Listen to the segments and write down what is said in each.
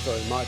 very much.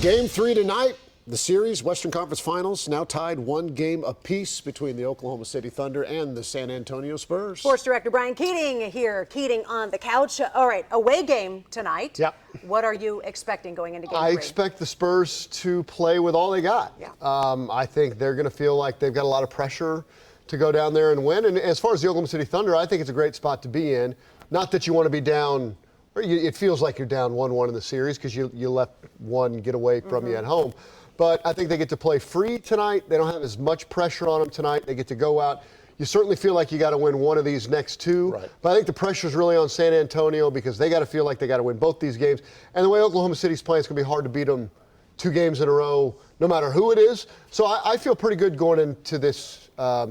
Game 3 tonight. The series, Western Conference Finals, now tied 1 game apiece between the Oklahoma City Thunder and the San Antonio Spurs. Sports Director Brian Keating here. Keating on the couch. All right, away game tonight. Yep. What are you expecting going into game 3? I expect the Spurs to play with all they got. Yeah. I think they're going to feel like they've got a lot of pressure to go down there and win. And as far as the Oklahoma City Thunder, I think it's a great spot to be in. Not that you want to be down, or it feels like you're down 1-1 in the series because you let one get away from you at home. But I think they get to play free tonight. They don't have as much pressure on them tonight. They get to go out. You certainly feel like you got to win one of these next 2. Right. But I think the pressure is really on San Antonio because they got to feel like they got to win both these games. And the way Oklahoma City's playing, it's going to be hard to beat them 2 games in a row, no matter who it is. So I feel pretty good going into this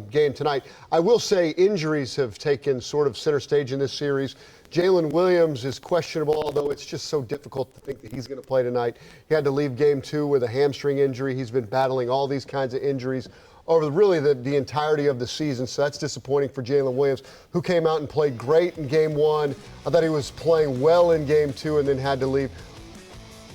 game tonight. I will say injuries have taken sort of center stage in this series. Jalen Williams is questionable, although it's just so difficult to think that he's going to play tonight. He had to leave game 2 with a hamstring injury. He's been battling all these kinds of injuries over really the entirety of the season, so that's disappointing for Jalen Williams, who came out and played great in game 1. I thought he was playing well in game 2 and then had to leave.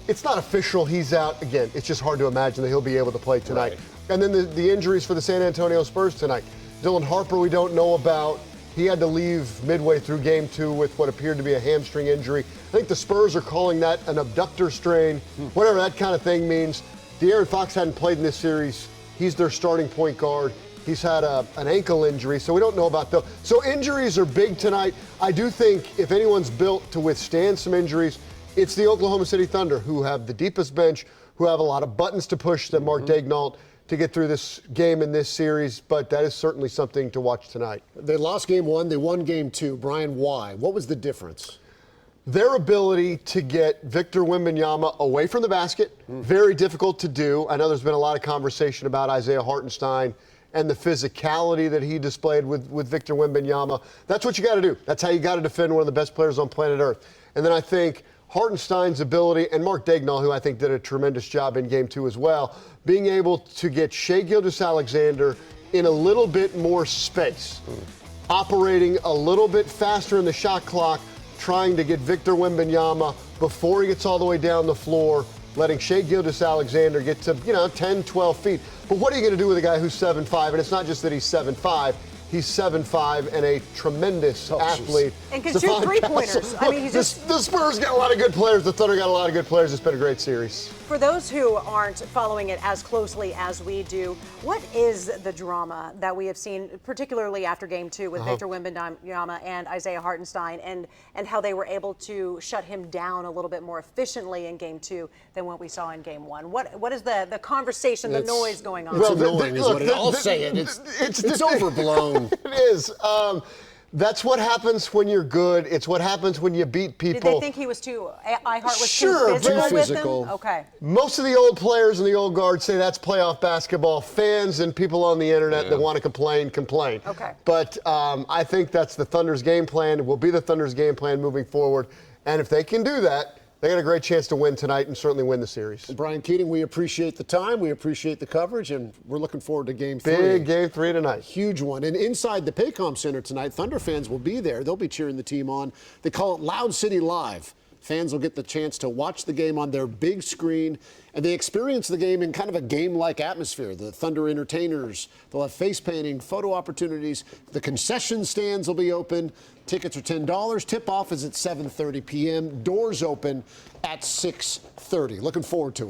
It's not official he's out. Again, it's just hard to imagine that he'll be able to play tonight. Right. And then the injuries for the San Antonio Spurs tonight. Dylan Harper we don't know about. He had to leave midway through game 2 with what appeared to be a hamstring injury. I think the Spurs are calling that an abductor strain, whatever that kind of thing means. De'Aaron Fox hadn't played in this series. He's their starting point guard. He's had an ankle injury, so we don't know about those. So injuries are big tonight. I do think if anyone's built to withstand some injuries, it's the Oklahoma City Thunder, who have the deepest bench, who have a lot of buttons to push than Mark Daignault to get through this game in this series, but that is certainly something to watch tonight. They lost game 1, they won game 2. Brian, why? What was the difference? Their ability to get Victor Wembanyama away from the basket, very difficult to do. I know there's been a lot of conversation about Isaiah Hartenstein and the physicality that he displayed with Victor Wembanyama. That's what you got to do. That's how you got to defend one of the best players on planet Earth. And then I think Hartenstein's ability, and Mark Daignault, who I think did a tremendous job in game 2 as well, being able to get Shai Gilgeous-Alexander in a little bit more space, operating a little bit faster in the shot clock, trying to get Victor Wembanyama before he gets all the way down the floor, letting Shai Gilgeous-Alexander get to 10, 12 feet. But what are you going to do with a guy who's 7'5"? And it's not just that he's 7'5". He's 7'5" and a tremendous athlete. And can shoot three-pointers. I mean, the Spurs got a lot of good players. The Thunder got a lot of good players. It's been a great series. For those who aren't following it as closely as we do, what is the drama that we have seen, particularly after game 2 with Victor Wembanyama and Isaiah Hartenstein, and how they were able to shut him down a little bit more efficiently in game 2 than what we saw in game 1? What is the conversation, the noise going on? It's annoying is what I'll say it. It's overblown. It is. That's what happens when you're good. It's what happens when you beat people. Did they think he was Ihart was Sure, too physical too physical. with him? Okay. Most of the old players and the old guards say that's playoff basketball. Fans and people on the internet that want to complain. Okay. But I think that's the Thunder's game plan. It will be the Thunder's game plan moving forward. And if they can do that, they got a great chance to win tonight and certainly win the series. Brian Keating, we appreciate the time, we appreciate the coverage, and we're looking forward to game 3. Big game 3 tonight. Huge one. And inside the Paycom Center tonight, Thunder fans will be there. They'll be cheering the team on. They call it Loud City Live. Fans will get the chance to watch the game on their big screen, and they experience the game in kind of a game-like atmosphere. The Thunder entertainers, they'll have face painting, photo opportunities. The concession stands will be open. Tickets are $10. Tip-off is at 7:30 p.m. Doors open at 6:30. Looking forward to it.